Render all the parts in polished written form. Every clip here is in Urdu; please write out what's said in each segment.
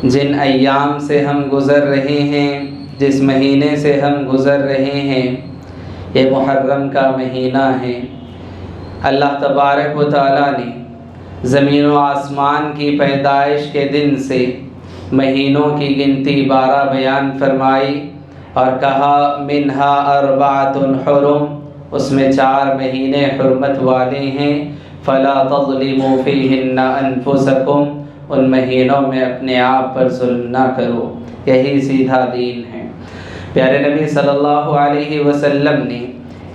جن ایام سے ہم گزر رہے ہیں، جس مہینے سے ہم گزر رہے ہیں، یہ محرم کا مہینہ ہے۔ اللہ تبارک و تعالیٰ نے زمین و آسمان کی پیدائش کے دن سے مہینوں کی گنتی 12 بیان فرمائی اور کہا منہا اربعۃ حرم، اس میں 4 مہینے حرمت والے ہیں، فلا تظلموا فیہن انفسکم، ان مہینوں میں اپنے آپ پر ظلم نہ کرو، یہی سیدھا دین ہے۔ پیارے نبی صلی اللہ علیہ وسلم نے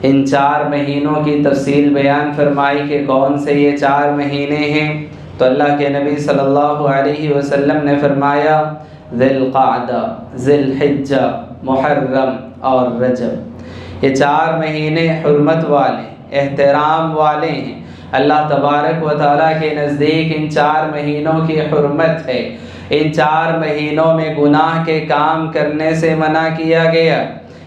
ان 4 مہینوں کی تفصیل بیان فرمائی کہ کون سے یہ 4 مہینے ہیں، تو اللہ کے نبی صلی اللہ علیہ وسلم نے فرمایا ذی القعدہ، ذی الحجہ، محرم اور رجب۔ یہ 4 مہینے حرمت والے، احترام والے ہیں۔ اللہ تبارک و تعالیٰ کے نزدیک ان 4 مہینوں کی حرمت ہے۔ ان 4 مہینوں میں گناہ کے کام کرنے سے منع کیا گیا۔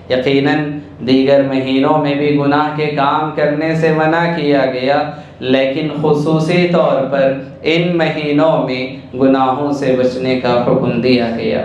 یقیناً دیگر مہینوں میں بھی گناہ کے کام کرنے سے منع کیا گیا، لیکن خصوصی طور پر ان مہینوں میں گناہوں سے بچنے کا حکم دیا گیا۔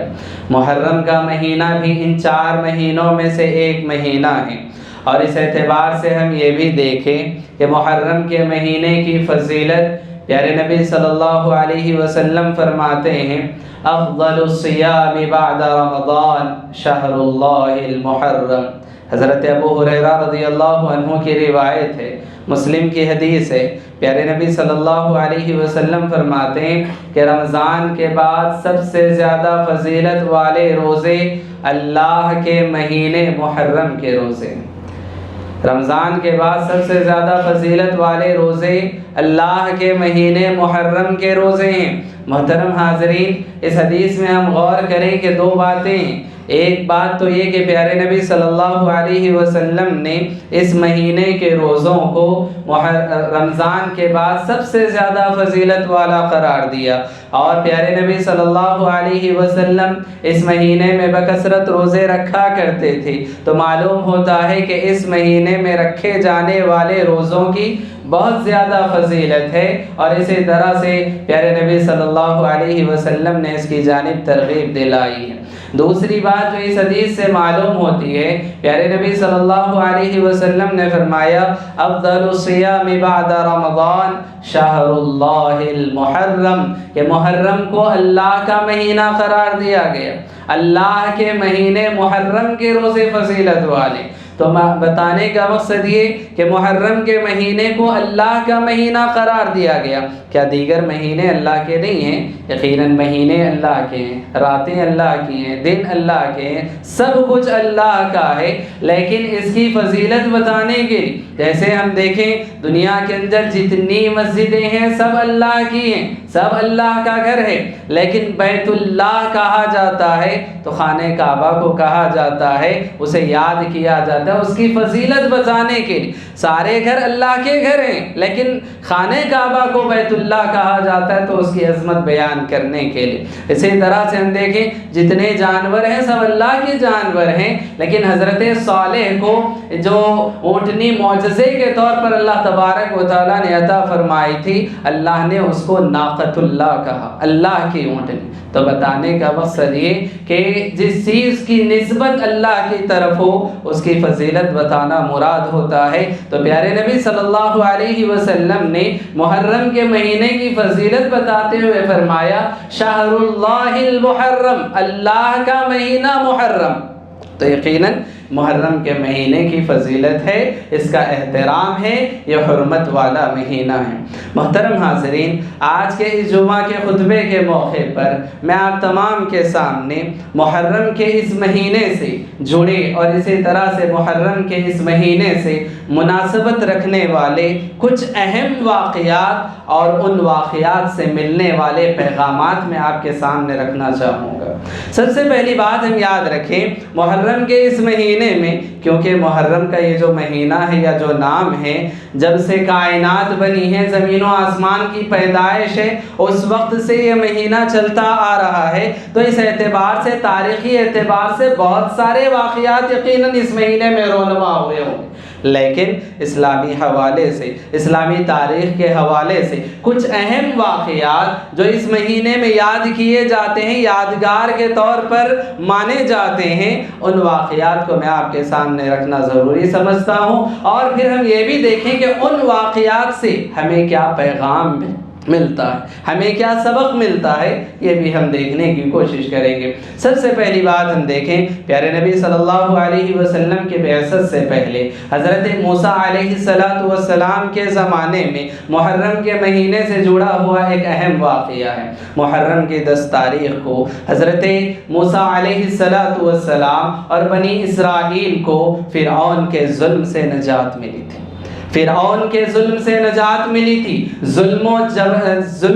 محرم کا مہینہ بھی ان 4 مہینوں میں سے ایک مہینہ ہے، اور اس اعتبار سے ہم یہ بھی دیکھیں کہ محرم کے مہینے کی فضیلت پیارے نبی صلی اللہ علیہ وسلم فرماتے ہیں افضل الصیام بعد رمضان شہر اللہ المحرم۔ حضرت ابو ہریرہ رضی اللہ عنہ کی روایت ہے، مسلم کی حدیث ہے، پیارے نبی صلی اللہ علیہ وسلم فرماتے ہیں کہ رمضان کے بعد سب سے زیادہ فضیلت والے روزے اللہ کے مہینے محرم کے روزے۔ رمضان کے بعد سب سے زیادہ فضیلت والے روزے اللہ کے مہینے محرم کے روزے ہیں۔ محترم حاضرین، اس حدیث میں ہم غور کریں کہ 2 باتیں ہیں۔ ایک بات تو یہ کہ پیارے نبی صلی اللہ علیہ وسلم نے اس مہینے کے روزوں کو رمضان کے بعد سب سے زیادہ فضیلت والا قرار دیا، اور پیارے نبی صلی اللہ علیہ وسلم اس مہینے میں بکثرت روزے رکھا کرتے تھے، تو معلوم ہوتا ہے کہ اس مہینے میں رکھے جانے والے روزوں کی بہت زیادہ فضیلت ہے، اور اسی طرح سے پیارے نبی صلی اللہ علیہ وسلم نے اس کی جانب ترغیب دلائی ہے۔ دوسری بات جو اس حدیث سے معلوم ہوتی ہے، پیارے نبی صلی اللہ علیہ وسلم نے فرمایا افضل الصیام بعد رمضان شہر اللہ المحرم، کہ محرم کو اللہ کا مہینہ قرار دیا گیا۔ اللہ کے مہینے محرم کے روزے فضیلت والے، تو بتانے کا مقصد یہ کہ محرم کے مہینے کو اللہ کا مہینہ قرار دیا گیا۔ کیا دیگر مہینے اللہ کے نہیں ہیں؟ یقیناً مہینے اللہ کے ہیں، راتیں اللہ کی ہیں، دن اللہ کے ہیں، سب کچھ اللہ کا ہے، لیکن اس کی فضیلت بتانے کے لیے جیسے ہم دیکھیں دنیا کے اندر جتنی مسجدیں ہیں سب اللہ کی ہیں، سب اللہ کا گھر ہے، لیکن بیت اللہ کہا جاتا ہے تو خانہ کعبہ کو کہا جاتا ہے، اسے یاد کیا جاتا ہے اس کی فضیلت بتانے کے لیے۔ سارے گھر اللہ کے گھر ہیں، لیکن خانہ کعبہ کو بیت اللہ کہا جاتا ہے تو اس کی عظمت بیان کرنے کے لیے۔ اسی طرح سے ہم دیکھیں جتنے جانور ہیں سب اللہ کے جانور ہیں، لیکن حضرت صالح کو جو اونٹنی معجزے کے طور پر اللہ تبارک و تعالیٰ نے عطا فرمائی تھی، اللہ نے اس کو ناقۃ اللہ کہا، اللہ کی اونٹنی۔ تو بتانے کا مقصد یہ کہ جس چیز کی نسبت اللہ کی طرف ہو اس کی فضیلت بتانا مراد ہوتا ہے۔ تو پیارے نبی صلی اللہ علیہ وسلم نے محرم کے مہینے کی فضیلت بتاتے ہوئے فرمایا شہر اللہ المحرم، اللہ کا مہینہ محرم۔ تو یقیناً محرم کے مہینے کی فضیلت ہے، اس کا احترام ہے، یہ حرمت والا مہینہ ہے۔ محترم حاضرین، آج کے اس جمعہ کے خطبے کے موقع پر میں آپ تمام کے سامنے محرم کے اس مہینے سے جڑے اور اسی طرح سے محرم کے اس مہینے سے مناسبت رکھنے والے کچھ اہم واقعات اور ان واقعات سے ملنے والے پیغامات میں آپ کے سامنے رکھنا چاہوں گا۔ سب سے پہلی بات ہم یاد رکھیں محرم کے اس مہینے میں، کیونکہ محرم کا یہ جو مہینہ ہے یا جو نام ہے، جب سے کائنات بنی ہے، زمین و آسمان کی پیدائش ہے، اس وقت سے یہ مہینہ چلتا آ رہا ہے، تو اس اعتبار سے تاریخی اعتبار سے بہت سارے واقعات یقیناً اس مہینے میں رونما ہوئے ہوں گے۔ لیکن اسلامی حوالے سے، اسلامی تاریخ کے حوالے سے کچھ اہم واقعات جو اس مہینے میں یاد کیے جاتے ہیں، یادگار کے طور پر مانے جاتے ہیں، ان واقعات کو میں آپ کے سامنے رکھنا ضروری سمجھتا ہوں، اور پھر ہم یہ بھی دیکھیں کہ ان واقعات سے ہمیں کیا پیغام ملتا ہے، ہمیں کیا سبق ملتا ہے، یہ بھی ہم دیکھنے کی کوشش کریں گے۔ سب سے پہلی بات ہم دیکھیں، پیارے نبی صلی اللہ علیہ وسلم کے بعثت سے پہلے حضرت موسیٰ علیہ السلام کے زمانے میں محرم کے مہینے سے جڑا ہوا ایک اہم واقعہ ہے۔ محرم کی 10 تاریخ کو حضرت موسیٰ علیہ السلام اور بنی اسرائیل کو فرعون کے ظلم سے نجات ملی تھی، فرعون کے ظلم سے نجات ملی تھی۔ ظلم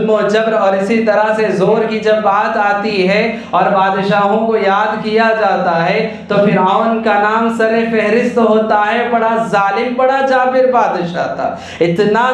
و جبر اور اسی طرح سے زور کی جب بات آتی ہے اور بادشاہوں کو یاد کیا جاتا ہے تو فرعون کا نام سر فہرست ہوتا ہے۔ بڑا ظالم، بڑا جابر بادشاہ تھا، اتنا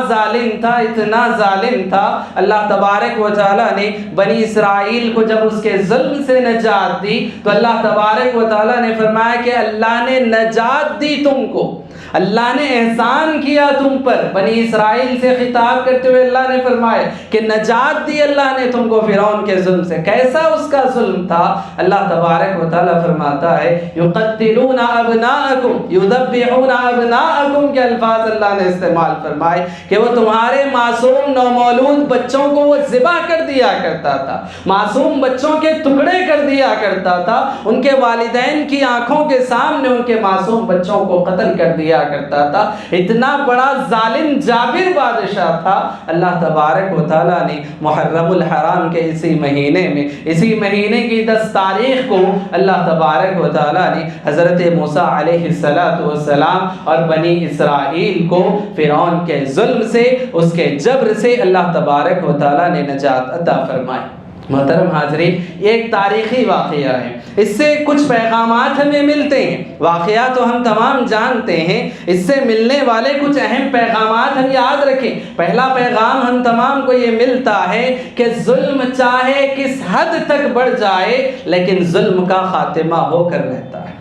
ظالم تھا۔ اللہ تبارک و تعالیٰ نے بنی اسرائیل کو جب اس کے ظلم سے نجات دی تو اللہ تبارک و تعالیٰ نے فرمایا کہ اللہ نے نجات دی تم کو، اللہ نے احسان کیا تم پر۔ بنی اسرائیل سے خطاب کرتے ہوئے اللہ نے فرمایا کہ نجات دی اللہ نے تم کو فرعون کے ظلم سے۔ کیسا اس کا ظلم تھا؟ اللہ تبارک و تعالیٰ فرماتا ہے یقتلون ابناءکم یذبحون ابناءکم کے الفاظ اللہ نے استعمال فرمائے کہ وہ تمہارے معصوم نومولود بچوں کو وہ ذبح کر دیا کرتا تھا، معصوم بچوں کے ٹکڑے کر دیا کرتا تھا، ان کے والدین کی آنکھوں کے سامنے ان کے معصوم بچوں کو قتل کر دیا کرتا تھا۔ اتنا بڑا ظالم جابر بادشاہ تھا۔ اللہ تبارک و تعالیٰ نے محرم الحرام کے اسی مہینے میں، اسی مہینے کی 10 تاریخ کو اللہ تبارک و تعالیٰ نے حضرت موسیٰ علیہ السلام اور بنی اسرائیل کو فرعون کے ظلم سے، اس کے جبر سے اللہ تبارک و تعالیٰ نے نجات عطا فرمائی۔ محترم حاضرین، یہ ایک تاریخی واقعہ ہے، اس سے کچھ پیغامات ہمیں ملتے ہیں۔ واقعہ تو ہم تمام جانتے ہیں، اس سے ملنے والے کچھ اہم پیغامات ہم یاد رکھیں۔ پہلا پیغام ہم تمام کو یہ ملتا ہے کہ ظلم چاہے کس حد تک بڑھ جائے لیکن ظلم کا خاتمہ ہو کر رہتا ہے۔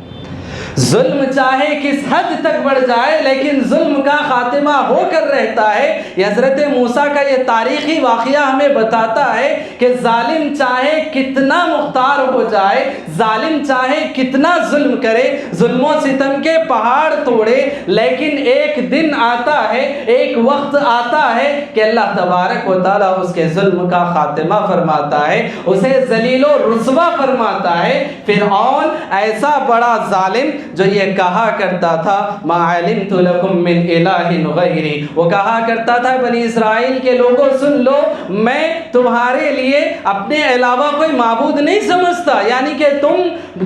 ظلم چاہے کس حد تک بڑھ جائے لیکن ظلم کا خاتمہ ہو کر رہتا ہے۔ یہ حضرت موسیٰ کا یہ تاریخی واقعہ ہمیں بتاتا ہے کہ ظالم چاہے کتنا مختار ہو جائے، ظالم چاہے کتنا ظلم کرے، ظلم و ستم کے پہاڑ توڑے، لیکن ایک دن آتا ہے، ایک وقت آتا ہے کہ اللہ تبارک و تعالیٰ اس کے ظلم کا خاتمہ فرماتا ہے، اسے ذلیل و رسوا فرماتا ہے۔ فرعون ایسا بڑا ظالم جو یہ کہا کرتا تھا ما علمت لکم من الہ غیری، وہ کہا کرتا تھا بنی اسرائیل کے لوگوں سن لو، میں تمہارے لیے اپنے علاوہ کوئی معبود نہیں سمجھتا، یعنی کہ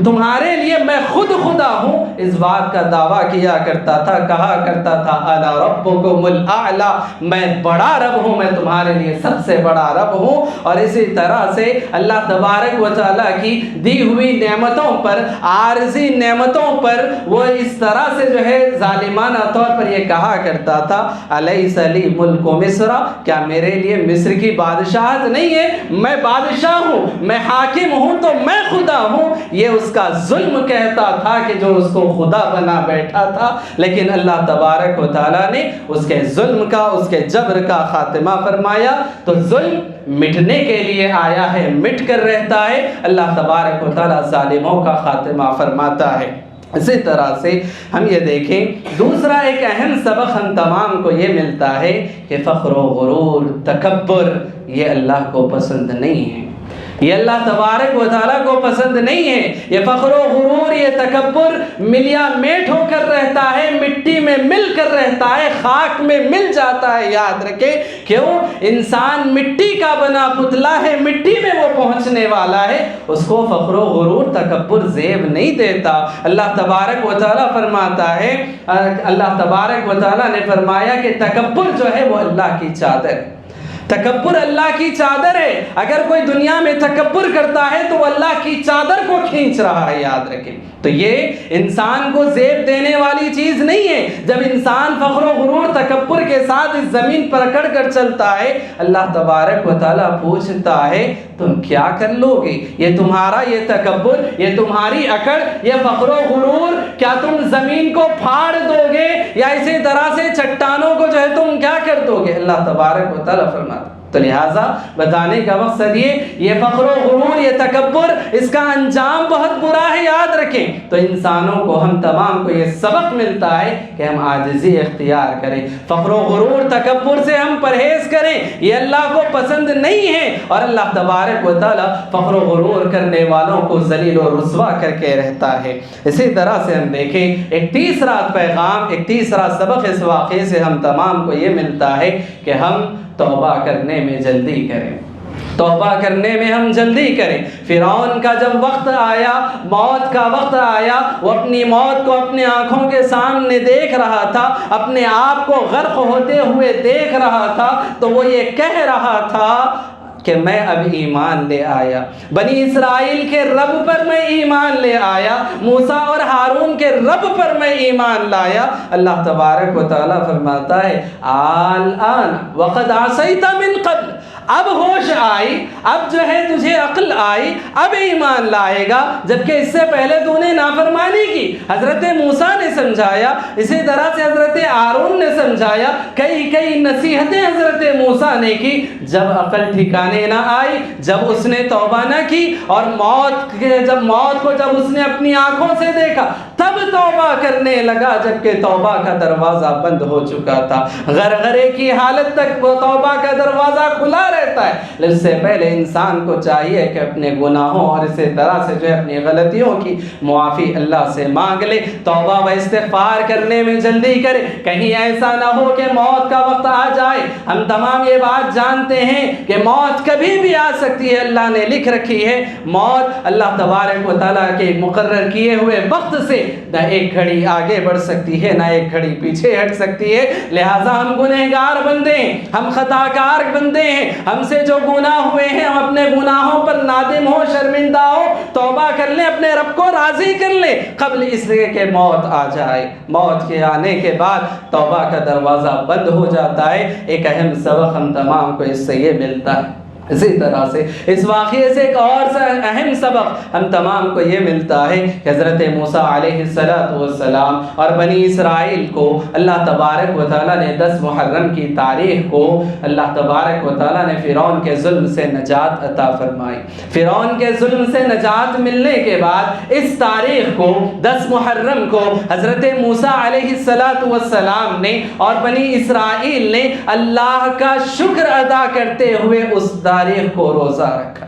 تمہارے لیے میں خود خدا ہوں، اس بات کا دعویٰ کیا کرتا تھا، کہا کرتا تھا انا ربکم الاعلی، میں بڑا رب ہوں، میں تمہارے لیے سب سے بڑا رب ہوں۔ اور اسی طرح سے اللہ تبارک و تعالیٰ کی دی ہوئی نعمتوں پر، عارضی نعمتوں پر وہ اس طرح سے جو ہے ظالمانہ طور پر یہ کہا کرتا تھا الیس لی ملک مصر، کیا میرے لیے مصر کی بادشاہت نہیں ہے؟ میں بادشاہ ہوں، میں حاکم ہوں، تو میں خدا ہوں۔ یہ اس کا ظلم کہتا تھا کہ جو اس کو خدا بنا بیٹھا تھا، لیکن اللہ تبارک و تعالیٰ نے اس کے ظلم کا، اس کے جبر کا خاتمہ فرمایا۔ تو ظلم مٹنے کے لیے آیا ہے، مٹ کر رہتا ہے، اللہ تبارک و تعالیٰ ظالموں کا خاتمہ فرماتا ہے۔ اسی طرح سے ہم یہ دیکھیں، دوسرا ایک اہم سبق ہم تمام کو یہ ملتا ہے کہ فخر و غرور، تکبر، یہ اللہ کو پسند نہیں ہے، یہ اللہ تبارک و تعالیٰ کو پسند نہیں ہے۔ یہ فخر و غرور، یہ تکبر ملیا میٹ ہو کر رہتا ہے، مٹی میں مل کر رہتا ہے، خاک میں مل جاتا ہے۔ یاد رکھیں، کیوں؟ انسان مٹی کا بنا پتلا ہے، مٹی میں وہ پہنچنے والا ہے، اس کو فخر و غرور، تکبر زیب نہیں دیتا۔ اللہ تبارک و تعالیٰ فرماتا ہے، اللہ تبارک و تعالیٰ نے فرمایا کہ تکبر جو ہے وہ اللہ کی چادر ہے، تکبر اللہ کی چادر ہے۔ اگر کوئی دنیا میں تکبر کرتا ہے تو وہ اللہ کی چادر کو کھینچ رہا ہے، یاد رکھیں۔ تو یہ انسان کو زیب دینے والی چیز نہیں ہے۔ جب انسان فخر و غرور، تکبر کے ساتھ اس زمین پر اکڑ کر چلتا ہے، اللہ تبارک و تعالیٰ پوچھتا ہے تم کیا کر لو گے؟ یہ تمہارا یہ تکبر، یہ تمہاری اکڑ، یہ فخر و غرور، کیا تم زمین کو پھاڑ دو گے یا اسی طرح سے چٹانوں کو جو ہے تم کیا کر دو گے؟ اللہ تبارک و تعالیٰ فرماتا۔ تو لہٰذا بتانے کا مقصد یہ فخر و غرور، یہ تکبر، اس کا انجام بہت برا ہے، یاد رکھیں۔ تو انسانوں کو، ہم تمام کو یہ سبق ملتا ہے کہ ہم عاجزی اختیار کریں، فخر و غرور، تکبر سے ہم پرہیز کریں، یہ اللہ کو پسند نہیں ہے، اور اللہ تبارک و تعالیٰ فخر و غرور کرنے والوں کو ذلیل و رسوا کر کے رہتا ہے۔ اسی طرح سے ہم دیکھیں ایک تیسرا پیغام، ایک تیسرا سبق اس واقعے سے ہم تمام کو یہ ملتا ہے کہ ہم توبہ کرنے میں جلدی کریں، توبہ کرنے میں ہم جلدی کریں۔ فرعون کا جب وقت آیا، موت کا وقت آیا، وہ اپنی موت کو اپنی آنکھوں کے سامنے دیکھ رہا تھا، اپنے آپ کو غرق ہوتے ہوئے دیکھ رہا تھا، تو وہ یہ کہہ رہا تھا کہ میں اب ایمان لے آیا، بنی اسرائیل کے رب پر میں ایمان لے آیا، موسیٰ اور ہارون کے رب پر میں ایمان لایا۔ اللہ تبارک و تعالیٰ فرماتا ہے الآن وقد عصیت من قبل، اب ہوش آئی، اب جو ہے تجھے عقل آئی، اب ایمان لائے گا، جبکہ اس سے پہلے تو نے نافرمانی کی۔ حضرت موسیٰ نے سمجھایا، اسی طرح سے حضرت ہارون نے سمجھایا، کئی نصیحتیں حضرت موسیٰ نے کی، جب عقل ٹھکانے نہ آئی، جب اس نے توبہ نہ کی، اور موت کو جب اس نے اپنی آنکھوں سے دیکھا تب توبہ کرنے لگا، جبکہ توبہ کا دروازہ بند ہو چکا تھا۔ غرغرے کی حالت تک وہ توبہ کا دروازہ کھلا رہتا ہے۔ اس سے پہلے انسان کو چاہیے کہ اپنے گناہوں اور اسی طرح سے جو ہے اپنی غلطیوں کی معافی اللہ سے مانگ لے، توبہ و استغفار کرنے میں جلدی کرے، کہیں ایسا نہ ہو کہ موت کا وقت آ جائے۔ ہم تمام یہ بات جانتے ہیں کہ موت کبھی بھی آ سکتی ہے، اللہ نے لکھ رکھی ہے موت اللہ تبارک و تعالیٰ کے مقرر کیے ہوئے وقت سے نہ ایک گھڑی آگے بڑھ سکتی ہے، نہ ایک گھڑی پیچھے ہٹ سکتی ہے۔ لہٰذا ہم گنہگار بندے ہیں، ہم خطا کار بندے ہیں، ہم سے جو گناہ ہوئے ہیں ہم اپنے گناہوں پر نادم ہو، شرمندہ ہو، توبہ کر لیں، اپنے رب کو راضی کر لیں قبل اس لیے کہ موت آ جائے۔ موت کے آنے کے بعد توبہ کا دروازہ بند ہو جاتا ہے۔ ایک اہم سبق ہم تمام کو اس سے یہ ملتا ہے۔ اسی طرح سے اس واقعے سے ایک اور اہم سبق ہم تمام کو یہ ملتا ہے کہ حضرت موسیٰ علیہ السلام اور بنی اسرائیل کو اللہ تبارک و تعالیٰ نے 10 محرم کی تاریخ کو اللہ تبارک و تعالیٰ نے فرعون کے ظلم سے نجات عطا فرمائی۔ فرعون کے ظلم سے نجات ملنے کے بعد اس تاریخ کو 10 محرم کو حضرت موسیٰ علیہ السلام نے اور بنی اسرائیل نے اللہ کا شکر ادا کرتے ہوئے اس تاریخ کو روزہ رکھا،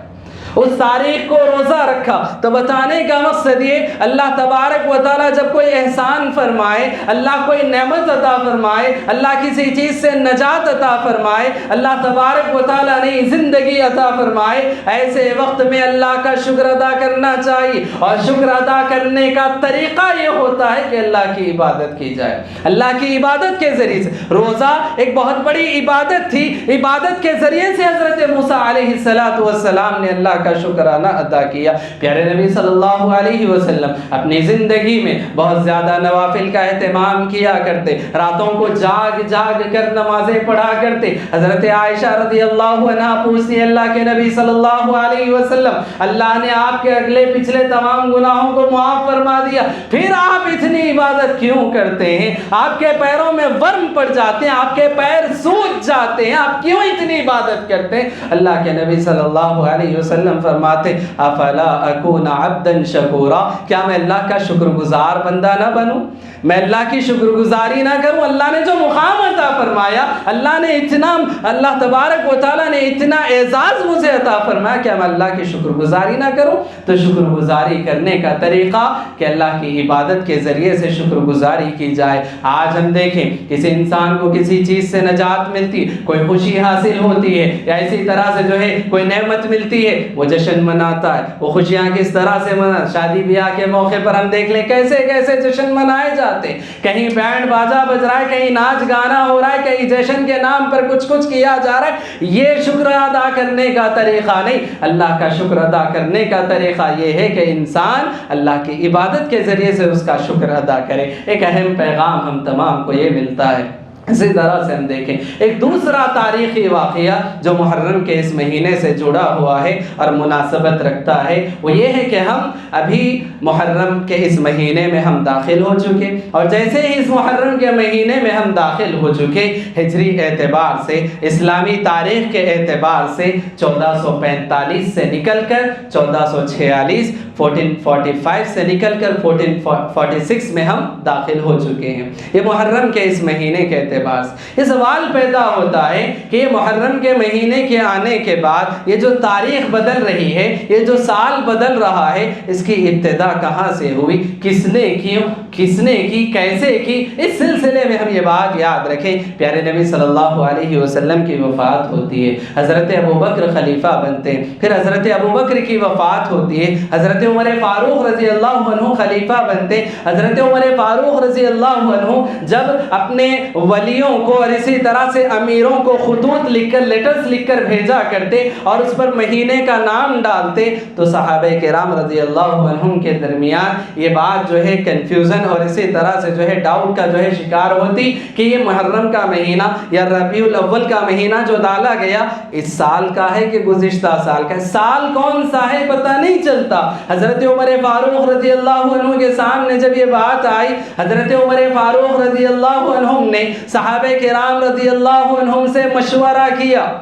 اس تاریخ کو روزہ رکھا۔ تو بتانے کا مقصد یہ، اللہ تبارک و تعالیٰ جب کوئی احسان فرمائے، اللہ کوئی نعمت عطا فرمائے، اللہ کسی چیز سے نجات عطا فرمائے، اللہ تبارک و تعالیٰ نے زندگی عطا فرمائے، ایسے وقت میں اللہ کا شکر ادا کرنا چاہیے۔ اور شکر ادا کرنے کا طریقہ یہ ہوتا ہے کہ اللہ کی عبادت کی جائے، اللہ کی عبادت کے ذریعے سے۔ روزہ ایک بہت بڑی عبادت تھی، عبادت کے ذریعے سے حضرت موسیٰ علیہ السلام نے اللہ کا شکرانہ ادا کیا۔ پیارے نبی صلی اللہ علیہ وسلم اپنی زندگی میں بہت زیادہ نوافل کا اہتمام کیا کرتے، راتوں کو جاگ جاگ کر نمازیں پڑھا کرتے۔ حضرت عائشہ رضی اللہ عنہا پوچھتی ہیں اللہ کے نبی صلی اللہ علیہ وسلم، اللہ نے آپ کے اگلے پچھلے تمام گناہوں کو معاف فرما دیا، پھر آپ اتنی عبادت کیوں کرتے ہیں؟ آپ کے پیروں میں ورم پڑ جاتے ہیں، آپ کے پیر سوج جاتے ہیں، آپ کیوں اتنی عبادت کرتے ہیں؟ اللہ کے نبی صلی اللہ علیہ وسلم فرماتے افلا اکون عبدا شکورا، کیا میں اللہ کا شکر گزار بندہ نہ بنوں، میں اللہ کی شکر گزاری نہ کروں؟ اللہ نے جو مقام عطا فرمایا، اللہ تبارک و تعالیٰ نے اتنا اعزاز مجھے عطا فرمایا، کیا میں اللہ کی شکر گزاری نہ کروں؟ تو شکر گزاری کرنے کا طریقہ کہ اللہ کی عبادت کے ذریعے سے شکر گزاری کی جائے۔ آج ہم دیکھیں کسی انسان کو کسی چیز سے نجات ملتی، کوئی خوشی حاصل ہوتی ہے، یا اسی طرح سے جو ہے کوئی نعمت ملتی ہے، وہ جشن مناتا ہے۔ وہ خوشیاں کس طرح سے شادی بیاہ کے موقع پر ہم دیکھ لیں کیسے کیسے جشن منائے جاتے ہیں، کہیں بینڈ باجا بج رہا ہے، کہیں ناچ گانا ہو رہا ہے، کہیں جشن کے نام پر کچھ کیا جا رہا ہے۔ یہ شکر ادا کرنے کا طریقہ نہیں، اللہ کا شکر ادا کرنے کا طریقہ یہ ہے کہ انسان اللہ کی عبادت کے ذریعے سے اس کا شکر ادا کرے۔ ایک اہم پیغام ہم تمام کو یہ ملتا ہے اسی طرح سے ہم دیکھیں ایک دوسرا تاریخی واقعہ جو محرم کے اس مہینے سے جڑا ہوا ہے اور مناسبت رکھتا ہے، وہ یہ ہے کہ ہم ابھی محرم کے اس مہینے میں ہم داخل ہو چکے، اور جیسے ہی اس محرم کے مہینے میں ہم داخل ہو چکے، ہجری اعتبار سے، اسلامی تاریخ کے اعتبار سے 1445 سے نکل کر 1446، 1445 سے نکل کر 1446 میں ہم داخل ہو چکے ہیں۔ یہ محرم کے اس مہینے کے اعتبار سے یہ سوال پیدا ہوتا ہے کہ یہ محرم کے مہینے کے آنے کے بعد یہ جو تاریخ بدل رہی ہے، یہ جو سال بدل رہا ہے، اس کی ابتدا کہاں سے ہوئی، کس نے کی، کیسے کی؟ اس سلسلے میں ہم یہ بات یاد رکھیں، پیارے نبی صلی اللہ علیہ وسلم کی وفات ہوتی ہے، حضرت ابوبکر خلیفہ بنتے ہیں، پھر حضرت ابوبکر کی وفات ہوتی ہے، حضرت عمر فاروق رضی اللہ عنہ خلیفہ بنتے ہیں، حضرت عمر فاروق رضی اللہ عنہ جب اپنے ولیوں کو اور اسی طرح سے امیروں کو خطوط لکھ کر، لیٹرز لکھ کر بھیجا کرتے اور اس پر مہینے کا نام ڈالتے، تو صحابہ کرام رضی اللہ عنہم کے درمیان یہ بات جو ہے کنفیوژن اور اسی طرح سے جو ہے ڈاؤٹ کا جو ہے شکار ہوتی کہ یہ محرم کا مہینہ یا ربیع الاول کا مہینہ جو ڈالا گیا اس سال کا ہے کہ گزشتہ سال کا ہے، سال کون سا ہے پتہ نہیں چلتا۔ حضرت عمر فاروق رضی اللہ عنہ کے سامنے جب یہ بات آئی، حضرت عمر فاروق رضی اللہ عنہم نے صحابہ کرام رضی اللہ عنہم سے مشورہ کیا،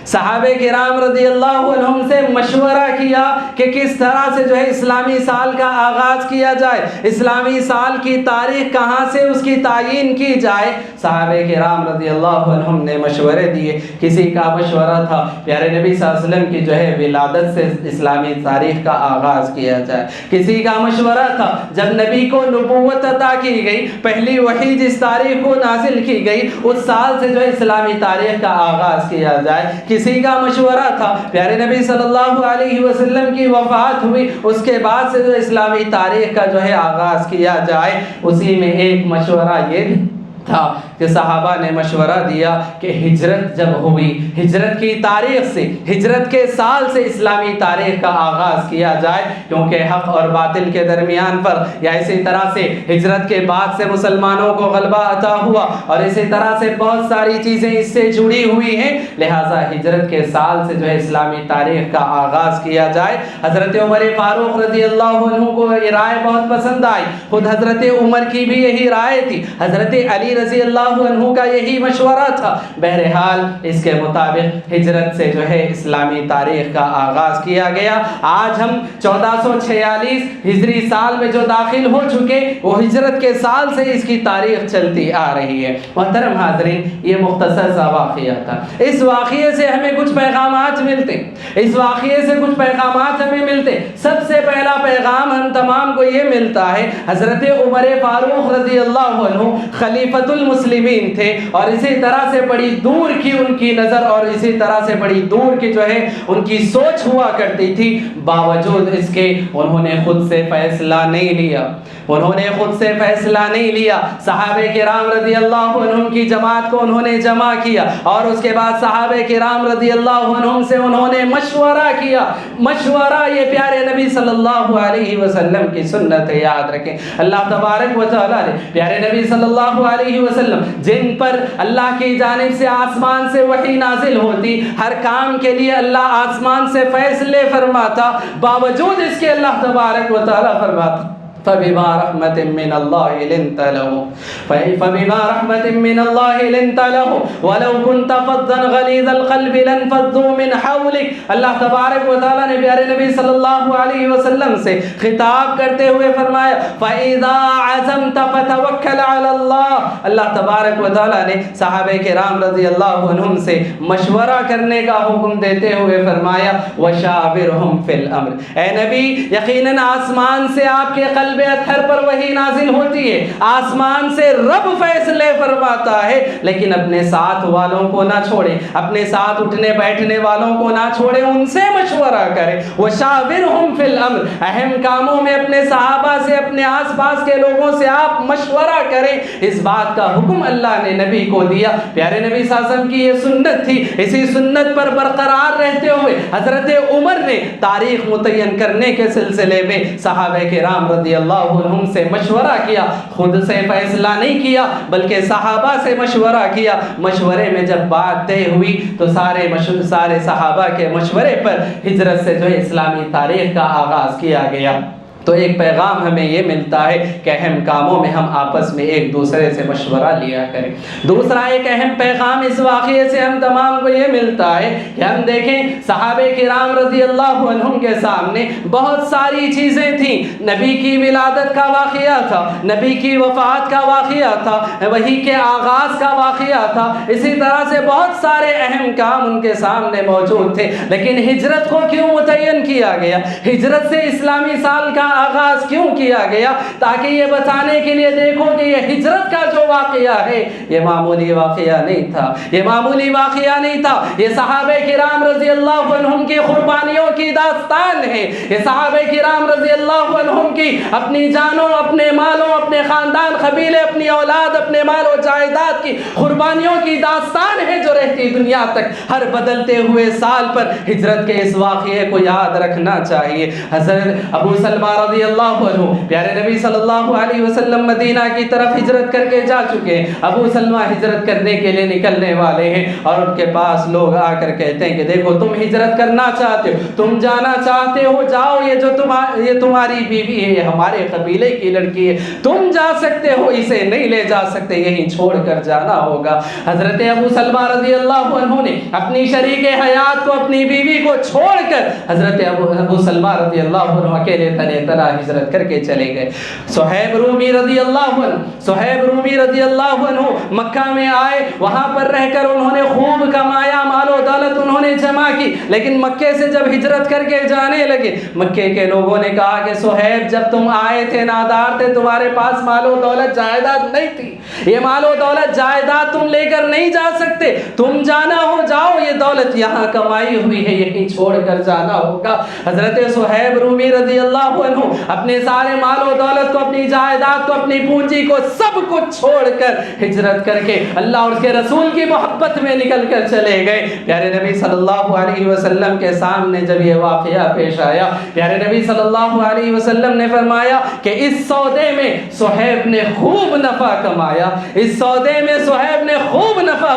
صحابہ کرام رضی اللہ عنہم سے مشورہ کیا کہ کس طرح سے جو ہے اسلامی سال کا آغاز کیا جائے، اسلامی سال کی تاریخ کہاں سے اس کی تعیین کی جائے۔ صحابہ کرام رضی اللہ عنہم نے مشورے دیے، کسی کا مشورہ تھا پیارے نبی صلی اللہ علیہ وسلم کی جو ہے ولادت سے اسلامی تاریخ کا آغاز کیا جائے، کسی کا مشورہ تھا جب نبی کو نبوت عطا کی گئی، پہلی وحی جس تاریخ کو نازل کی گئی اس سال سے جو ہے اسلامی تاریخ کا آغاز کیا جائے، کسی کا مشورہ تھا پیارے نبی صلی اللہ علیہ وسلم کی وفات ہوئی اس کے بعد سے جو اسلامی تاریخ کا جو ہے آغاز کیا جائے۔ اسی میں ایک مشورہ یہ تھا کہ صحابہ نے مشورہ دیا کہ ہجرت جب ہوئی، ہجرت کی تاریخ سے، ہجرت کے سال سے اسلامی تاریخ کا آغاز کیا جائے، کیونکہ حق اور باطل کے درمیان پر یا اسی طرح سے ہجرت کے بعد سے مسلمانوں کو غلبہ عطا ہوا اور اسی طرح سے بہت ساری چیزیں اس سے جڑی ہوئی ہیں، لہٰذا ہجرت کے سال سے جو ہے اسلامی تاریخ کا آغاز کیا جائے۔ حضرت عمر فاروق رضی اللہ عنہ کو یہ رائے بہت پسند آئی، خود حضرت عمر کی بھی یہی رائے تھی، حضرت علی رضی اللہ عنہ کا یہی مشورہ تھا۔ بہرحال اس کے مطابق ہجرت سے جو ہے اسلامی تاریخ کا آغاز کیا گیا۔ آج ہم 1446 ہجری سال میں جو داخل ہو چکے، وہ ہجرت کے سال سے اس کی تاریخ چلتی آ رہی ہے۔ محترم حاضرین، یہ مختصر سا واقعہ تھا، اس واقعے سے ہمیں کچھ پیغامات ملتے، اس واقعے سے کچھ پیغامات ہمیں ملتے۔ سب سے پہلا پیغام ہم تمام کو یہ ملتا ہے، حضرت عمر فاروق رضی اللہ عنہ خلیفۃ المسلمین تھے اور اسی طرح سے بڑی دور کی ان کی نظر اور اسی طرح سے بڑی دور کی جو ہے ان کی سوچ ہوا کرتی تھی، باوجود اس کے انہوں نے خود سے فیصلہ نہیں لیا، انہوں نے خود سے فیصلہ نہیں لیا۔ صحابہ کرام رضی اللہ عنہم کی جماعت کو انہوں نے جمع کیا اور اس کے بعد صحابہ کرام رضی اللہ عنہم سے انہوں نے مشورہ کیا۔ مشورہ یہ پیارے نبی صلی اللہ علیہ وسلم کی سنت ہے، یاد رکھیں۔ اللہ تبارک و تعالیٰ نے پیارے نبی صلی اللہ علیہ وسلم جن پر اللہ کی جانب سے آسمان سے وحی نازل ہوتی، ہر کام کے لیے اللہ آسمان سے فیصلے فرماتا، باوجود اس کے اللہ تبارک و تعالیٰ فرماتا فَبِمَا رَحْمَةٍ مِّنَ اللَّهِ لِنْتَ لَهُمْ فَبِمَا رَحْمَةٍ مِّنَ اللَّهِ لِنْتَ لَهُمْ وَلَوْ كُنْتَ فَظًّا غَلِيظَ الْقَلْبِ لَانفَضُّوا مِنْ حَوْلِكَ۔ اللہ تبارک و تعالیٰ نے پیارے نبی صلی اللہ علیہ وسلم سے خطاب کرتے ہوئے فرمایا فَإِذَا عَزَمْتَ فَتَوَكَّلْ عَلَى اللَّهِ۔ اللہ تبارک و تعالیٰ نے صحابہ کرام رضی اللہ عنہم سے مشورہ کرنے کا حکم دیتے ہوئے فرمایا وَشَاوِرْهُمْ فِي الْأَمْرِ۔ اے نبی، یقیناً آسمان سے آپ کے قلب اطہر پر وحی نازل ہوتی ہے، آسمان سے رب فیصلے فرماتا ہے، لیکن اپنے ساتھ والوں کو نہ چھوڑے، اپنے ساتھ اٹھنے بیٹھنے والوں کو نہ چھوڑے، ان سے مشورہ کرے۔ وَشَاوِرْهُمْ فِي الْأَمْرِ، اہم کاموں میں اپنے صحابہ سے، اپنے آس پاس کے لوگوں سے آپ مشورہ کریں۔ اس بات کا حکم اللہ نے نبی کو دیا، پیارے نبی صلی اللہ علیہ وسلم کی یہ سنت تھی۔ اسی سنت پر برقرار رہتے ہوئے حضرت عمر نے تاریخ متعین کرنے کے سلسلے میں صحابہ کرام رضی اللہ عنہم سے مشورہ کیا، خود سے فیصلہ نہیں کیا بلکہ صحابہ سے مشورہ کیا۔ مشورے میں جب بات طے ہوئی تو سارے صحابہ کے مشورے پر ہجرت سے جو ہے اسلامی تاریخ کا آغاز کیا گیا۔ تو ایک پیغام ہمیں یہ ملتا ہے کہ اہم کاموں میں ہم آپس میں ایک دوسرے سے مشورہ لیا کریں۔ دوسرا ایک اہم پیغام اس واقعے سے ہم تمام کو یہ ملتا ہے کہ ہم دیکھیں صحابہ کرام رضی اللہ عنہم کے سامنے بہت ساری چیزیں تھیں۔ نبی کی ولادت کا واقعہ تھا، نبی کی وفات کا واقعہ تھا، وحی کے آغاز کا واقعہ تھا، اسی طرح سے بہت سارے اہم کام ان کے سامنے موجود تھے۔ لیکن ہجرت کو کیوں متعین کیا گیا؟ ہجرت سے اسلامی سال کا آغاز کیوں کیا گیا؟ تاکہ یہ بتانے کے لیے دیکھو کہ یہ ہجرت کا جو واقعہ ہے یہ معمولی واقعہ نہیں تھا، یہ معمولی واقعہ نہیں تھا، یہ صحابہ کرام رضی اللہ عنہم کی قربانیوں کی داستان ہے، یہ صحابہ کرام رضی اللہ عنہم کی اپنی جانوں، اپنے مالوں، اپنے خاندان، قبیلے، اپنی اولاد، اپنے مال و جائیداد کی قربانیوں کی داستان ہے جو رہتی دنیا تک۔ ہر بدلتے ہوئے سال پر ہجرت کے اس واقعے کو یاد رکھنا چاہیے۔ حضرت ابو سلمہ رضی اللہ عنہ پیارے نبی صلی اللہ علیہ وسلم مدینہ کی طرف ہجرت کر کے جا چکے ہیں۔ ابو سلمہ ہجرت کرنے کے لیے نکلنے والے ہیں اور ان کے پاس لوگ آ کر کہتے ہیں کہ دیکھو تم ہجرت کرنا چاہتے ہو، تم جانا چاہتے ہو، جاؤ، یہ تمہاری بیوی ہے، یہ ہمارے قبیلے کی لڑکی ہے، تم جا سکتے ہو، اسے نہیں لے جا سکتے، یہیں چھوڑ کر جانا ہوگا۔ حضرت ابو سلمہ رضی اللہ عنہ نے اپنی شریک حیات کو، اپنی بیوی کو چھوڑ کر حضرت ابو سلمہ رضی اللہ عنہ اکیلے تنہا ہجرت کر کے چلے گئے۔ صہیب رومی رضی اللہ عنہ مکہ میں آئے، وہاں پر رہ کر انہوں نے خوب کمایا، مال و دولت انہوں نے جمع کی، لیکن مکے سے جب ہجرت کر کے جانے لگے مکے کے لوگوں نے کہا کہ صہیب جب تم آئے تھے نادار تھے، تمہارے پاس مال و دولت جائیداد نہیں تھی، یہ مال و دولت جائیداد تم لے کر نہیں جا سکتے، تم جانا ہو جاؤ، یہ دولت یہاں کمائی ہوئی ہے، یہیں چھوڑ کر جانا ہوگا۔ حضرت صہیب رومی رضی اللہ عنہ اپنے سارے مال و دولت کو، اپنی جائیداد کو، اپنی پونجی کو، سب کچھ چھوڑ کر ہجرت کر کے اللہ اور اس کے رسول کی محبت میں نکل کر چلے گئے۔ پیارے نبی صلی اللہ علیہ وسلم کے سامنے جب یہ واقعہ پیش آیا، پیارے نبی صلی اللہ علیہ وسلم نے فرمایا کہ اس سودے میں صہیب نے خوب نفع کمایا، اس سودے میں صہیب نے خوب نفع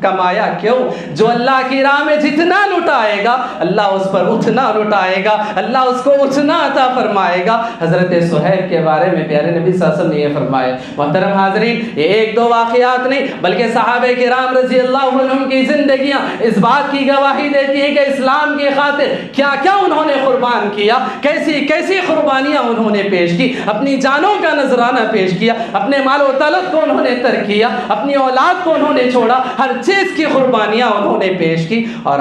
کمایا۔ کیوں؟ جو اللہ کی راہ میں جتنا لٹائے گا اللہ اس پر اتنا لٹائے گا، اللہ اس کو اتنا عطا فرمائے گا۔ حضرت صہیب کے بارے میں پیارے نبی صلی اللہ علیہ وسلم نے یہ فرمایا۔ محترم حاضرین، یہ ایک دو واقعات نہیں بلکہ صحابہ کرام رضی اللہ عنہم کی زندگیاں اس بات کی گواہی دیتی ہیں کہ اسلام کی خاطر کیا کیا انہوں نے قربان کیا، کیسی کیسی قربانیاں انہوں نے پیش کی، اپنی جانوں کا نذرانہ پیش کیا، اپنے مال و دولت کو انہوں نے ترک کیا، اپنی اولاد کو انہوں نے چھوڑا، ہر چیز کی قربانیاں انہوں نے پیش کی۔ اور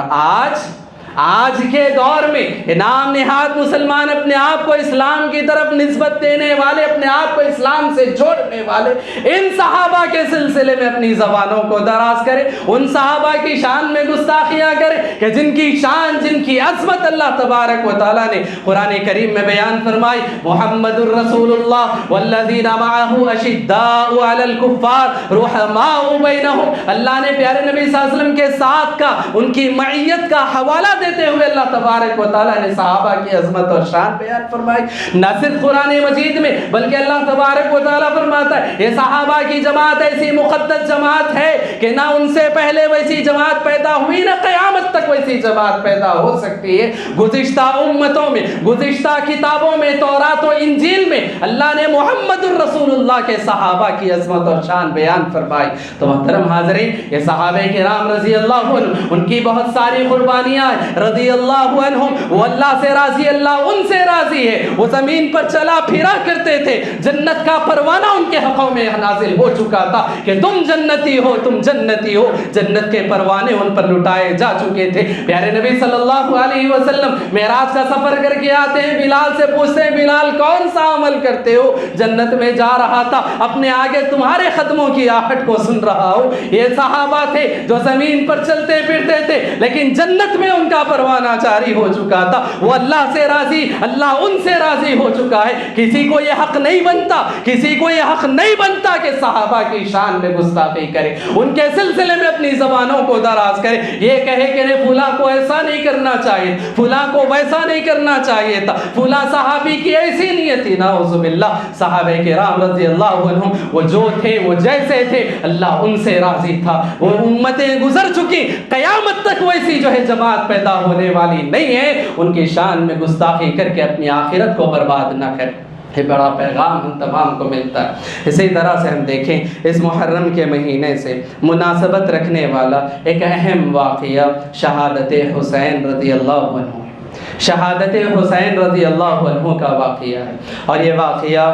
آج کے دور میں نام نہاد مسلمان اپنے آپ کو اسلام کی طرف نسبت دینے والے، اپنے آپ کو اسلام سے جوڑنے والے، ان صحابہ کے سلسلے میں اپنی زبانوں کو دراز کرے، ان صحابہ کی شان میں گستاخیاں کرے کہ جن کی شان، جن کی عظمت اللہ تبارک و تعالیٰ نے قرآن کریم میں بیان فرمائی۔ محمد الرسول اللہ والذین معہ اشداء علی الکفار رحماء بینہم۔ اللہ نے پیارے نبی صلی اللہ علیہ وسلم کے ساتھ کا، ان کی معیت کا حوالہ دیتے ہوئے اللہ تبارک و تعالیٰ نے صحابہ کی عظمت اور شان بیان فرمائی۔ نہ صرف قرآن مجید میں بلکہ اللہ تبارک و تعالیٰ فرماتا ہے یہ صحابہ کی جماعت ایسی مقدس جماعت ہے کہ نہ ان سے پہلے ویسی جماعت پیدا ہوئی، نہ قیامت تک ویسی جماعت پیدا ہو سکتی ہے۔ گزشتہ امتوں میں، گزشتہ کتابوں میں، تورات و انجیل میں اللہ نے محمد الرسول اللہ کے صحابہ کی عظمت اور شان بیان فرمائی۔ تو محترم حاضرین، یہ صحابہ کرام رضی اللہ عنہ، ان کی بہت ساری قربانیاں رضی اللہ عنہم، وہ اللہ سے راضی، اللہ ان سے راضی ہے۔ وہ زمین پر چلا پھرا کرتے تھے، جنت کا پروانہ ان کے حقوں میں نازل ہو چکا تھا کہ تم جنتی ہو، تم جنتی ہو، جنت کے پروانے ان پر لٹائے جا چکے تھے۔ پیارے نبی صلی اللہ علیہ وسلم معراج کا سفر کر کے آتے ہیں، بلال سے پوچھتے ہیں بلال کون سا عمل کرتے ہو؟ جنت میں جا رہا تھا، اپنے آگے تمہارے قدموں کی آہٹ کو سن رہا ہوں۔ یہ صحابہ تھے جو زمین پر چلتے پھرتے تھے لیکن جنت میں ان کا کا پروانہ جاری ہو چکا تھا، وہ اللہ سے راضی، اللہ ان سے راضی ہو چکا ہے۔ کسی کو یہ حق نہیں بنتا، کسی کو یہ حق نہیں بنتا کہ صحابہ کی شان میں گستاخی کرے، ان کے سلسلے میں اپنی زبانوں کو دراز کرے، یہ کہے کہ فلاں کو ایسا نہیں کرنا چاہیے، فلاں کو ویسا نہیں کرنا چاہیے تھا، فلاں صحابی کی ایسی نیت تھی۔ نعوذ باللہ، صحابہ کرام رضی اللہ عنہم وہ جو تھے، وہ جیسے تھے، اللہ ان سے راضی تھا۔ وہ امتیں گزر چکی، قیامت تک ویسی جو ہے جماعت پیدا ہونے والی نہیں ہے۔ ان کی شان میں گستاخی کر کے اپنی آخرت کو برباد نہ کرے۔ یہ بڑا پیغام ہم تمام کو ملتا ہے۔ اسی طرح سے ہم دیکھیں اس محرم کے مہینے سے مناسبت رکھنے والا ایک اہم واقعہ شہادت حسین رضی اللہ عنہ، شہادت حسین رضی اللہ عنہ کا واقعہ ہے، اور یہ واقعہ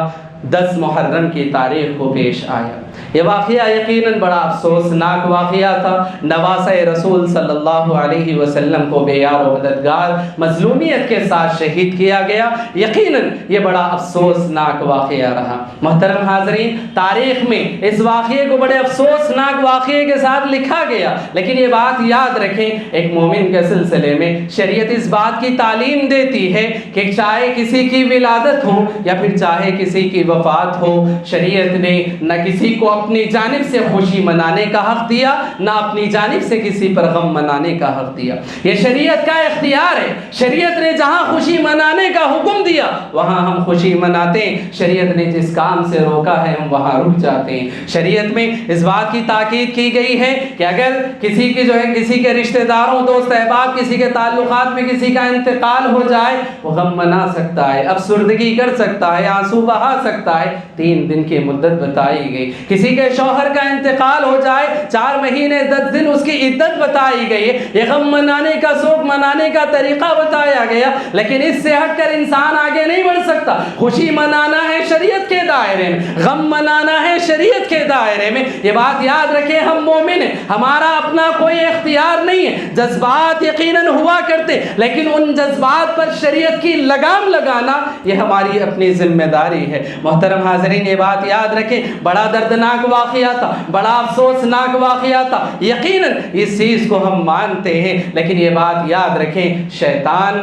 10 محرم کی تاریخ کو پیش آیا۔ یہ واقعہ یقیناً بڑا افسوسناک واقعہ تھا۔ نواسہ رسول صلی اللہ علیہ وسلم کو بے یار و مددگار مظلومیت کے ساتھ شہید کیا گیا۔ یقیناً یہ بڑا افسوسناک واقعہ رہا۔ محترم حاضرین، تاریخ میں اس واقعے کو بڑے افسوسناک واقعے کے ساتھ لکھا گیا، لیکن یہ بات یاد رکھیں، ایک مومن کے سلسلے میں شریعت اس بات کی تعلیم دیتی ہے کہ چاہے کسی کی ولادت ہو یا پھر چاہے کسی کی وفات ہو، شریعت نے نہ کسی کو اپنی جانب سے خوشی منانے کا حق دیا، نہ اپنی جانب سے کسی پر غم منانے کا حق دیا۔ یہ شریعت کا اختیار ہے۔ شریعت نے جہاں خوشی منانے کا حکم دیا وہاں ہم خوشی مناتے ہیں، شریعت نے جس کام سے روکا ہے ہم وہاں رک جاتے ہیں۔ شریعت میں اس بات کی تاکید کی گئی ہے کہ اگر کسی کی جو ہے کسی کے رشتہ داروں، دوست احباب، کسی کے تعلقات میں کسی کا انتقال ہو جائے، وہ غم منا سکتا ہے، افسردگی کر سکتا ہے، آنسو بہا سکتا ہے۔ 3 دن کی مدت بتائی گئی۔ کسی کے شوہر کا انتقال ہو جائے، 4 مہینے 10 دن اس کی عدت بتائی گئی ہے۔ یہ غم منانے کا، سوگ منانے کا طریقہ بتایا گیا، لیکن اس سے ہٹ کر انسان آگے نہیں بڑھ سکتا۔ خوشی منانا ہے شریعت کے دائرے میں، غم منانا ہے شریعت کے دائرے میں۔ یہ بات یاد رکھیں، ہم مومن ہیں، ہمارا اپنا کوئی اختیار نہیں ہے۔ جذبات یقیناً ہوا کرتے، لیکن ان جذبات پر شریعت کی لگام لگانا یہ ہماری اپنی ذمہ داری ہے۔ محترم حاضرین، یہ بات یاد رکھیں، بڑا دردناک واقعہ تھا، بڑا افسوسناک واقعہ تھا۔ یقیناً اس چیز کو ہم مانتے ہیں، لیکن یہ بات یاد رکھیں، شیطان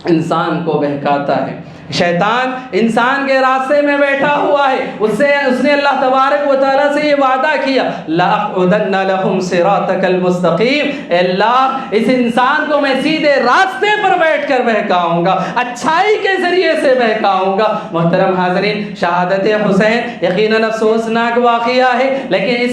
انسان کو بہکاتا ہے، شیطان انسان کے راستے میں بیٹھا ہوا ہے۔ اس نے اللہ تبارک و تعالیٰ سے یہ وعدہ کیا، لَأَقْعُدَنَّ لَهُمْ صِرَاطَكَ الْمُسْتَقِيمَ، اے اللہ اس انسان کو میں سیدھے راستے پر بیٹھ کر بہکاؤں گا، اچھائی کے ذریعے سے بہکاؤں گا۔ محترم حاضرین، شہادت حسین یقیناً افسوسناک واقعہ ہے، لیکن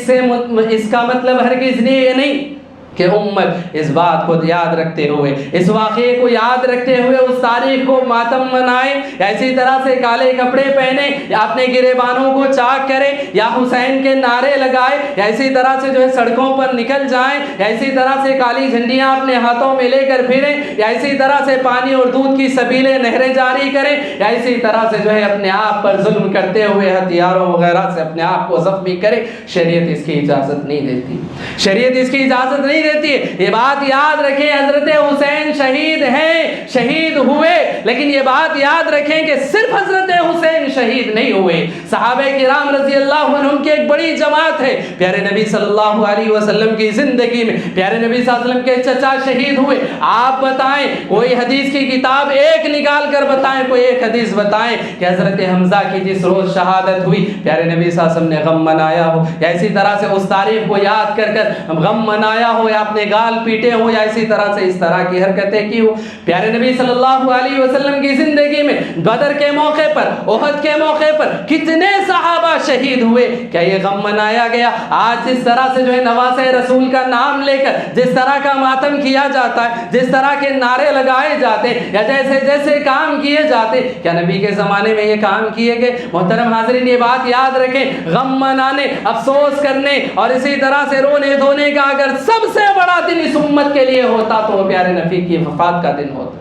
اس کا مطلب ہرگز یہ نہیں کہ امت اس بات کو یاد رکھتے ہوئے، اس واقعے کو یاد رکھتے ہوئے اس تاریخ کو ماتم منائے، یا اسی طرح سے کالے کپڑے پہنے، یا اپنے گریبانوں کو چاک کرے، یا حسین کے نعرے لگائے، یا اسی طرح سے جو ہے سڑکوں پر نکل جائیں، یا اسی طرح سے کالی جھنڈیاں اپنے ہاتھوں میں لے کر پھریں، یا اسی طرح سے پانی اور دودھ کی سبیلیں نہریں جاری کریں، یا اسی طرح سے جو ہے اپنے آپ پر ظلم کرتے ہوئے ہتھیاروں وغیرہ سے اپنے آپ کو زخمی کرے۔ شریعت اس کی اجازت نہیں دیتی، شریعت اس کی اجازت نہیں دیتی ہے۔ یہ بات یاد رکھیں، حضرت حسین شہید ہیں، شہید ہوئے، لیکن یہ بات یاد رکھیں کہ صرف حضرت حسین شہید نہیں ہوئے، صحابہ کرام رضی اللہ عنہم کی ایک بڑی جماعت ہے۔ پیارے نبی صلی اللہ علیہ وسلم کی زندگی میں پیارے نبی صلی اللہ علیہ وسلم کے چچا شہید ہوئے۔ آپ بتائیں، کوئی حدیث کی کتاب ایک نکال کر بتائیں، کوئی ایک حدیث بتائیں کہ حضرت حمزہ کی جس روز شہادت ہوئی پیارے نبی صلی اللہ علیہ وسلم نے غم منایا ہو، یا اسی طرح سے اس تاریخ کو یاد کر کر غم منایا ہو، یا اپنے گال پیٹے ہو، یا اسی طرح سے اس طرح کی حرکتیں کی ہو۔ پیارے نبی صلی اللہ علیہ وسلم کی زندگی میں بدر کے موقع پر، احد کے موقع پر کتنے صحابہ شہید ہوئے، کیا یہ غم منایا گیا؟ آج جس طرح سے جو ہے نواسہ رسول کا نام لے کر جس طرح کا ماتم کیا جاتا ہے، جس طرح کے نعرے لگائے جاتے، یا جیسے جیسے کام کیے جاتے، کیا نبی کے زمانے میں یہ کام کیے گئے؟ محترم حاضرین، یہ بات یاد رکھیں، غم منانے، افسوس کرنے اور اسی طرح سے رونے دھونے کا اگر سب سے بڑا دن اس امت کے لیے ہوتا تو وہ پیارے نبی کی وفات کا دن ہوتا۔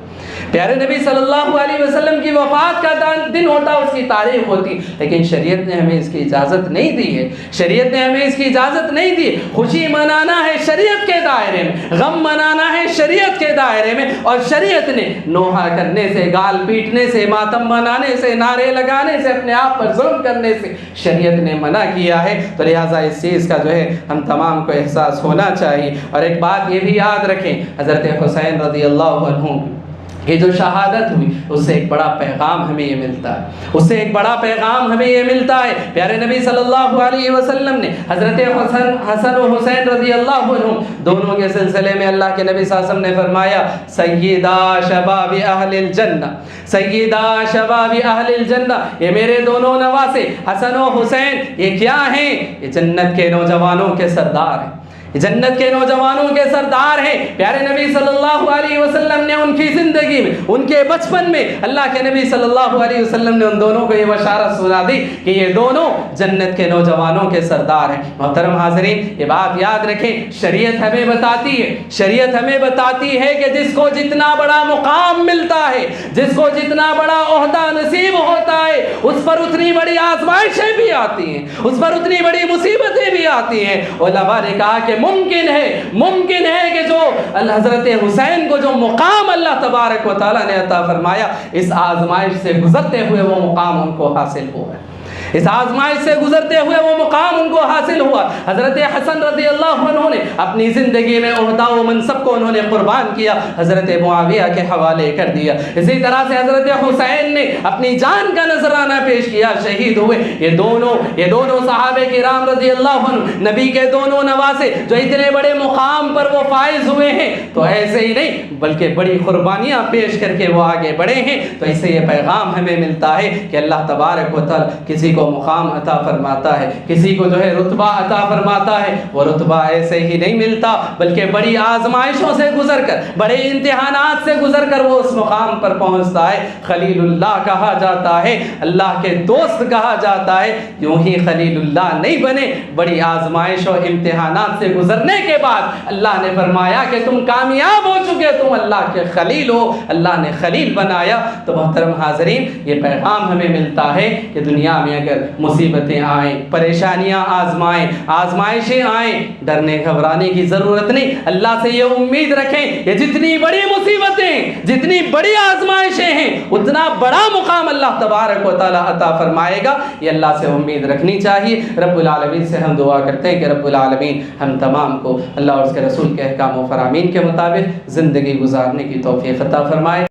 پیارے نبی صلی اللہ علیہ وسلم کی وفات کا دن ہوتا، اس کی تاریخ ہوتی، لیکن شریعت نے ہمیں اس کی اجازت نہیں دی ہے، شریعت نے ہمیں اس کی اجازت نہیں دی۔ خوشی منانا ہے شریعت کے دائرے میں، غم منانا ہے شریعت کے دائرے میں، اور شریعت نے نوحہ کرنے سے، گال پیٹنے سے، ماتم منانے سے، نعرے لگانے سے، اپنے آپ پر ظلم کرنے سے شریعت نے منع کیا ہے۔ تو لہٰذا اس چیز کا جو ہے ہم تمام کو احساس ہونا چاہیے۔ اور ایک بات یہ بھی یاد رکھیں، حضرت حسین رضی اللہ عنہ کی جو شہادت ہوئی، اس سے ایک بڑا پیغام ہمیں یہ ملتا ہے، اس سے ایک بڑا پیغام ہمیں یہ ملتا ہے۔ پیارے نبی صلی اللہ علیہ وسلم نے حضرت حسن و حسین رضی اللہ عنہ دونوں کے سلسلے میں اللہ کے نبی صلی اللہ علیہ وسلم نے فرمایا، سیدہ شباب اہل الجنہ، سیدہ شباب اہل الجنہ، یہ میرے دونوں نواسے حسن و حسین یہ کیا ہیں؟ یہ جنت کے نوجوانوں کے سردار ہیں، جنت کے نوجوانوں کے سردار ہیں۔ پیارے نبی صلی اللہ علیہ وسلم نے ان کی زندگی میں، ان کے بچپن میں اللہ کے نبی صلی اللہ علیہ وسلم نے ان دونوں کو یہ بشارت سنا دی کہ یہ دونوں جنت کے نوجوانوں کے سردار ہیں۔ محترم حاضرین، یہ بات یاد رکھیں، شریعت ہمیں بتاتی ہے، شریعت ہمیں بتاتی ہے کہ جس کو جتنا بڑا مقام ملتا ہے، جس کو جتنا بڑا عہدہ نصیب ہوتا ہے، اس پر اتنی بڑی آزمائشیں بھی آتی ہیں، اس پر اتنی بڑی مصیبتیں بھی آتی ہیں۔ علماء نے کہا کہ ممکن ہے کہ جو حضرت حسین کو جو مقام اللہ تبارک و تعالیٰ نے عطا فرمایا، اس آزمائش سے گزرتے ہوئے وہ مقام ان کو حاصل ہوا ہے، اس آزمائش سے گزرتے ہوئے وہ مقام ان کو حاصل ہوا۔ حضرت حسن رضی اللہ عنہ نے اپنی زندگی میں عہدہ و منصب کو انہوں نے قربان کیا، حضرت معاویہ کے حوالے کر دیا۔ اسی طرح سے حضرت حسین نے اپنی جان کا نذرانہ پیش کیا، شہید ہوئے۔ یہ دونوں صحابہ کرام رضی اللہ عنہ، نبی کے دونوں نواسے جو اتنے بڑے مقام پر وہ فائز ہوئے ہیں، تو ایسے ہی نہیں بلکہ بڑی قربانیاں پیش کر کے وہ آگے بڑھے ہیں۔ تو اس سے یہ پیغام ہمیں ملتا ہے کہ اللہ تبارک و تعالیٰ کسی کو مقام عطا فرماتا ہے، کسی کو جو ہے رتبہ عطا فرماتا ہے، وہ رتبہ ایسے ہی نہیں ملتا بلکہ بڑی آزمائشوں سے گزر کر، بڑے امتحانات سے گزر کر وہ اس مقام پر پہنچتا ہے۔ خلیل اللہ کہا جاتا ہے، اللہ کے دوست کہا جاتا ہے۔ یوں ہی خلیل اللہ نہیں بنے، بڑی آزمائش و امتحانات سے گزرنے کے بعد اللہ نے فرمایا کہ تم کامیاب ہو چکے، تم اللہ کے خلیل ہو، اللہ نے خلیل بنایا۔ تو محترم حاضرین، یہ پیغام ہمیں ملتا ہے کہ دنیا میں اگر مصیبتیں آئیں، پریشانیاں آزمائشیں آئیں، ڈرنے گھبرانے کی ضرورت نہیں، اللہ سے یہ امید رکھیں کہ جتنی بڑی مصیبتیں، جتنی بڑی آزمائشیں ہیں، اتنا بڑا مقام اللہ تبارک و تعالیٰ عطا فرمائے گا۔ یہ اللہ سے امید رکھنی چاہیے۔ رب العالمین سے ہم دعا کرتے ہیں کہ رب العالمین ہم تمام کو اللہ اور اس کے رسول کے احکام و فرامین کے مطابق زندگی گزارنے کی توفیق عطا فرمائے۔